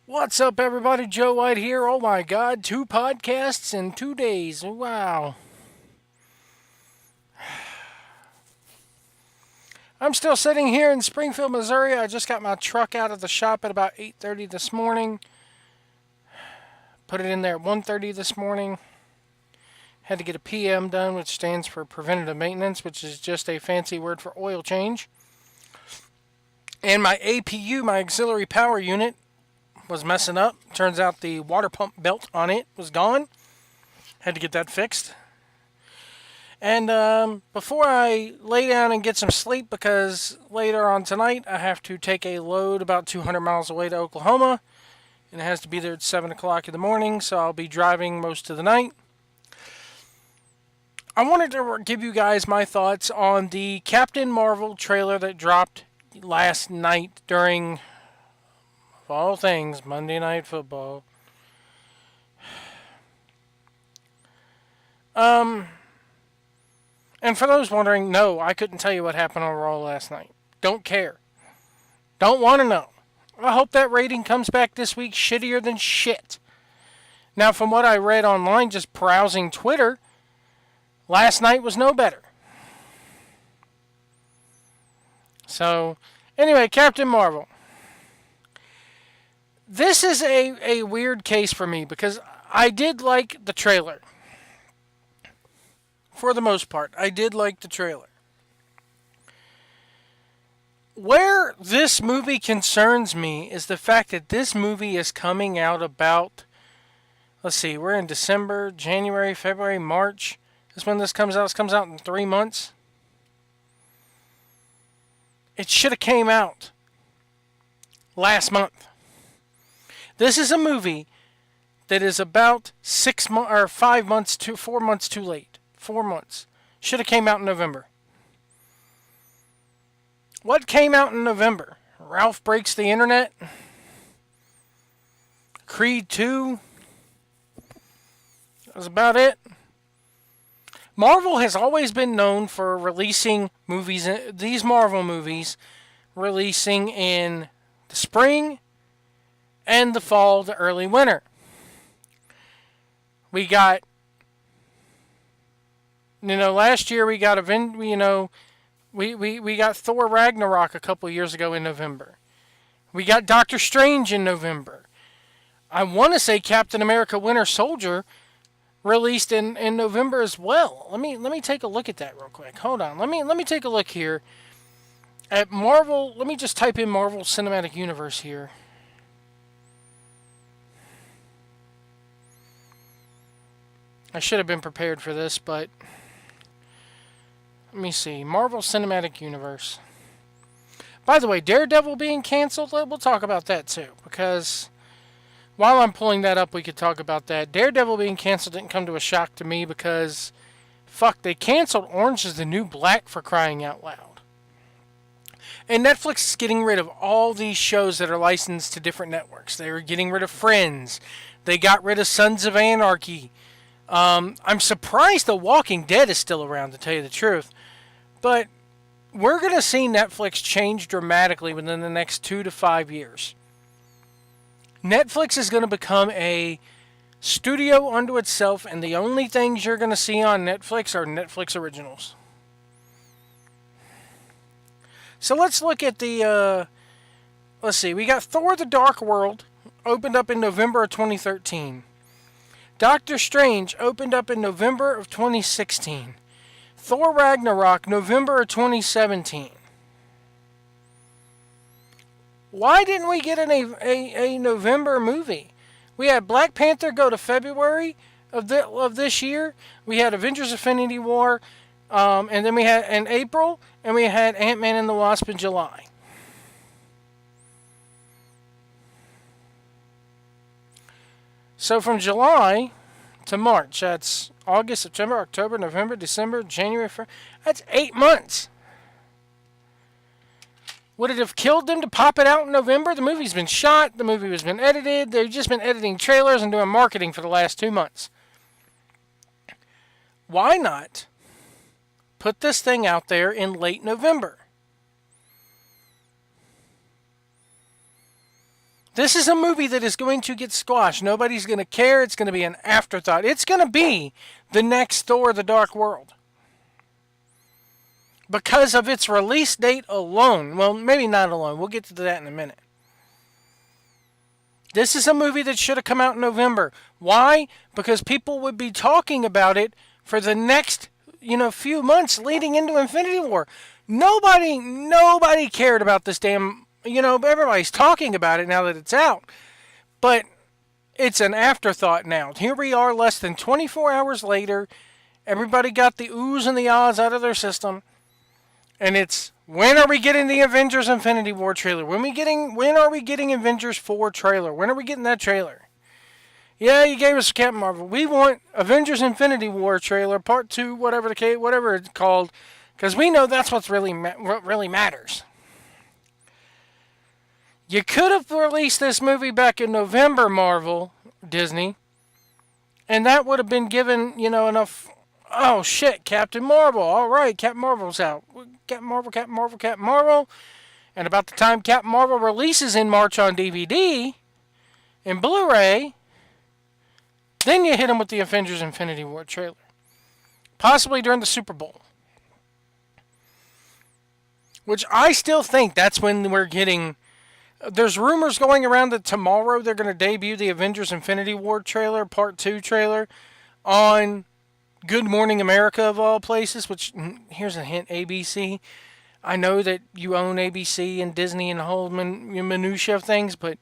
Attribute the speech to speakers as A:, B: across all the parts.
A: What's up, everybody? Joe White here. Oh my God, 2 podcasts in 2 days. Wow. I'm still sitting here in Springfield, Missouri. I just got my truck out of the shop at about 8:30 this morning. Put it in there at 1:30 this morning. Had to get a PM done, which stands for preventative maintenance, which is just a fancy word for oil change. And my APU, my auxiliary power unit, was messing up. Turns out the water pump belt on it was gone. Had to get that fixed. And before I lay down and get some sleep, because later on tonight I have to take a load about 200 miles away to Oklahoma, and it has to be there at 7 o'clock in the morning, so I'll be driving most of the night. I wanted to give you guys my thoughts on the Captain Marvel trailer that dropped last night during, of all things, Monday Night Football. And for those wondering, no, I couldn't tell you what happened on Raw last night. Don't care. Don't want to know. I hope that rating comes back this week shittier than shit. Now, from what I read online, just browsing Twitter, last night was no better. So, anyway, Captain Marvel. This is a weird case for me because I did like the trailer. For the most part, I did like the trailer. Where this movie concerns me is the fact that this movie is coming out about, let's see, we're in December, January, February, March. This when this comes out. This comes out in 3 months. It should have came out last month. This is a movie that is about 6 months or 5 months to 4 months too late. 4 months. Should have came out in November. What came out in November? Ralph Breaks the Internet? Creed 2? That was about it. Marvel has always been known for releasing movies, these Marvel movies, releasing in the spring and the fall, the early winter. We got, last year we got we got Thor Ragnarok a couple years ago in November. We got Doctor Strange in November. I want to say Captain America Winter Soldier released in November as well. Let me take a look at that real quick. Hold on. Let me take a look here at Marvel. Let me just type in Marvel Cinematic Universe here. I should have been prepared for this, but let me see. Marvel Cinematic Universe. By the way, Daredevil being canceled, we'll talk about that too. Because while I'm pulling that up, we could talk about that. Daredevil being canceled didn't come to a shock to me because, they canceled Orange is the New Black, for crying out loud. And Netflix is getting rid of all these shows that are licensed to different networks. They were getting rid of Friends. They got rid of Sons of Anarchy. I'm surprised The Walking Dead is still around, to tell you the truth. But we're going to see Netflix change dramatically within the next 2 to 5 years. Netflix is going to become a studio unto itself, and the only things you're going to see on Netflix are Netflix originals. So let's look at let's see, we got Thor the Dark World, opened up in November of 2013. Doctor Strange opened up in November of 2016. Thor Ragnarok, November of 2017. Why didn't we get a November movie? We had Black Panther go to February of this year. We had Avengers Infinity War, and then we had in April, and we had Ant-Man and the Wasp in July. So from July to March, that's August, September, October, November, December, January, February. That's 8 months. Would it have killed them to pop it out in November? The movie's been shot. The movie has been edited. They've just been editing trailers and doing marketing for the last 2 months. Why not put this thing out there in late November? This is a movie that is going to get squashed. Nobody's going to care. It's going to be an afterthought. It's going to be the next Thor: The Dark World. Because of its release date alone. Well, maybe not alone. We'll get to that in a minute. This is a movie that should have come out in November. Why? Because people would be talking about it for the next, few months leading into Infinity War. Nobody cared about this damn, everybody's talking about it now that it's out. But it's an afterthought now. Here we are less than 24 hours later. Everybody got the oohs and the ahs out of their system. And it's, when are we getting the Avengers Infinity War trailer? When are we getting Avengers 4 trailer? When are we getting that trailer? Yeah, you gave us Captain Marvel. We want Avengers Infinity War trailer, part 2, whatever it's called, because we know that's what really matters. You could have released this movie back in November, Marvel, Disney, and that would have been given, enough. Oh shit, Captain Marvel. All right, Captain Marvel's out. Captain Marvel. And about the time Captain Marvel releases in March on DVD and Blu-ray, then you hit them with the Avengers Infinity War trailer. Possibly during the Super Bowl. Which I still think that's when we're getting... There's rumors going around that tomorrow they're going to debut the Avengers Infinity War trailer, Part 2 trailer, on Good Morning America of all places, which, here's a hint, ABC. I know that you own ABC and Disney and the whole minutiae of things, but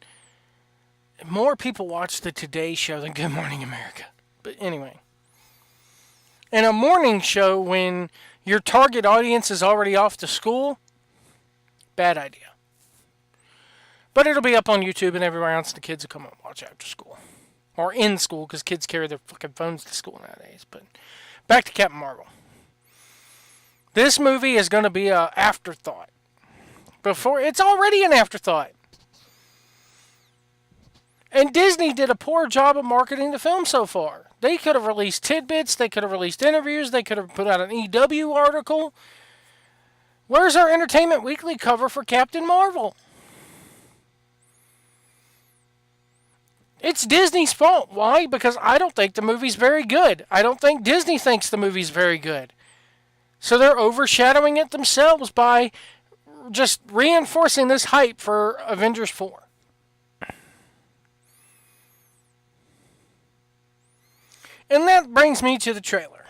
A: more people watch the Today Show than Good Morning America. But anyway. And a morning show when your target audience is already off to school, bad idea. But it'll be up on YouTube and everywhere else. The kids will come and watch after school. Or in school, because kids carry their fucking phones to school nowadays. But back to Captain Marvel. This movie is going to be an afterthought. It's already an afterthought. And Disney did a poor job of marketing the film so far. They could have released tidbits. They could have released interviews. They could have put out an EW article. Where's our Entertainment Weekly cover for Captain Marvel? It's Disney's fault. Why? Because I don't think the movie's very good. I don't think Disney thinks the movie's very good. So they're overshadowing it themselves by just reinforcing this hype for Avengers 4. And that brings me to the trailer.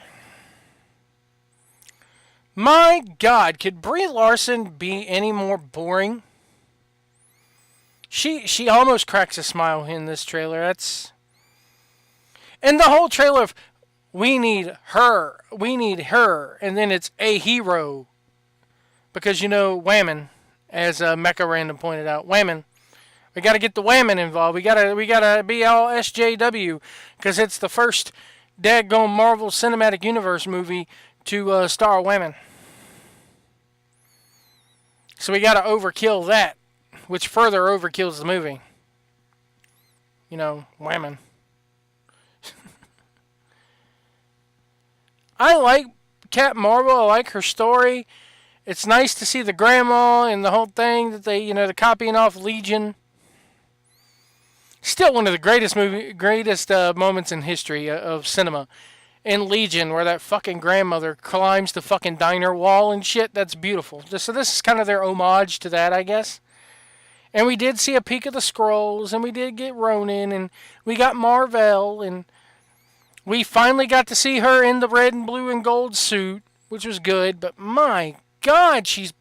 A: My God, could Brie Larson be any more boring? She almost cracks a smile in this trailer. And the whole trailer of, we need her, and then it's a hero. Because, whammon, as Mecha Random pointed out, whammon. We got to get the whammon involved. We gotta be all SJW, because it's the first daggone Marvel Cinematic Universe movie to star whammon. So we got to overkill that, which further overkills the movie. Whammon. I like Captain Marvel. I like her story. It's nice to see the grandma and the whole thing that they, the copying off Legion. Still one of the greatest moments in history of cinema. In Legion, where that fucking grandmother climbs the fucking diner wall and shit. That's beautiful. So this is kind of their homage to that, I guess. And we did see a peek of the Skrulls, and we did get Ronan, and we got Marvel, and we finally got to see her in the red and blue and gold suit, which was good. But my God, she's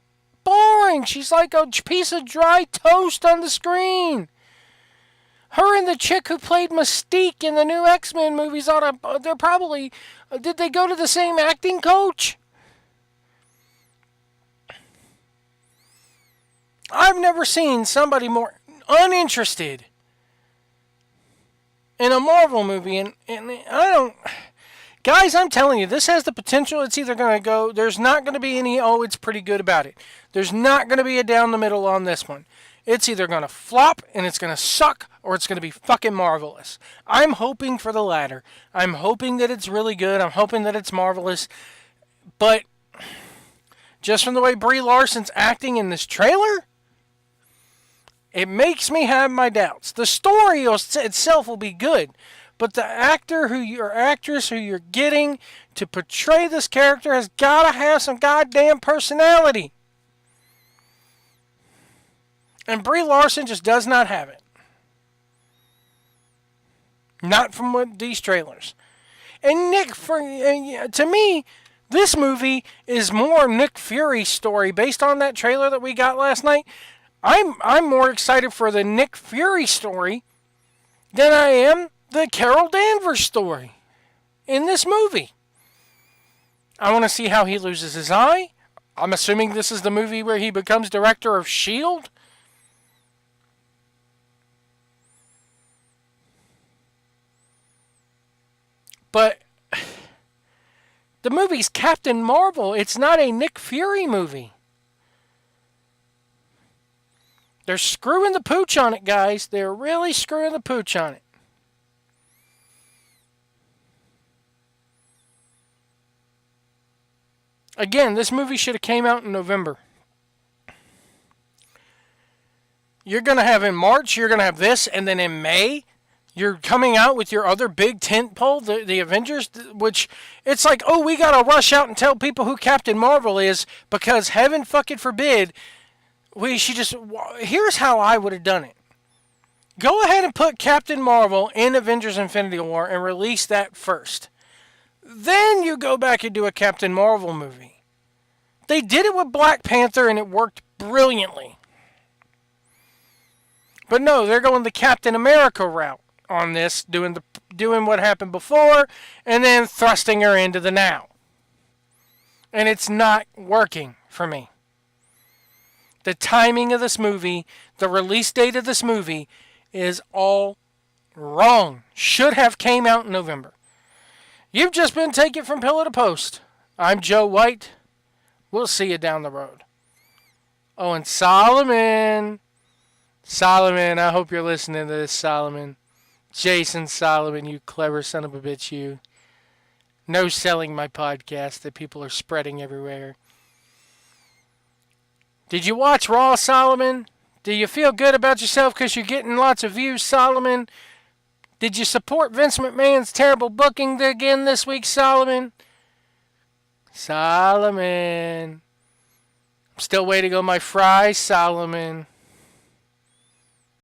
A: boring. She's like a piece of dry toast on the screen. Her and the chick who played Mystique in the new X-Men movies, they're probably... Did they go to the same acting coach? I've never seen somebody more uninterested in a Marvel movie, and I don't... Guys, I'm telling you, this has the potential. It's either going to go... There's not going to be any, it's pretty good about it. There's not going to be a down the middle on this one. It's either going to flop, and it's going to suck, or it's going to be fucking marvelous. I'm hoping for the latter. I'm hoping that it's really good. I'm hoping that it's marvelous. But just from the way Brie Larson's acting in this trailer, It makes me have my doubts. The story itself will be good, but the actor or actress who you're getting to portray this character has got to have some goddamn personality. And Brie Larson just does not have it. Not from these trailers. And to me, this movie is more Nick Fury's story based on that trailer that we got last night. I'm more excited for the Nick Fury story than I am the Carol Danvers story in this movie. I want to see how he loses his eye. I'm assuming this is the movie where he becomes director of S.H.I.E.L.D. But the movie's Captain Marvel. It's not a Nick Fury movie. They're screwing the pooch on it, guys. They're really screwing the pooch on it. Again, this movie should have came out in November. You're going to have in March, you're going to have this, and then in May, you're coming out with your other big tentpole, the Avengers, which it's like, oh, we got to rush out and tell people who Captain Marvel is because heaven fucking forbid we should just... Here's how I would have done it. Go ahead and put Captain Marvel in Avengers Infinity War and release that first. Then you go back and do a Captain Marvel movie. They did it with Black Panther and it worked brilliantly. But no, they're going the Captain America route on this, doing what happened before, and then thrusting her into the now. And it's not working for me. The timing of this movie, the release date of this movie, is all wrong. Should have came out in November. You've just been taken from pillar to post. I'm Joe White. We'll see you down the road. Oh, and Solomon, I hope you're listening to this, Solomon. Jason Solomon, you clever son of a bitch, you. No selling my podcast that people are spreading everywhere. Did you watch Raw, Solomon? Do you feel good about yourself because you're getting lots of views, Solomon? Did you support Vince McMahon's terrible booking again this week, Solomon? Solomon. I'm still waiting on my fries, Solomon.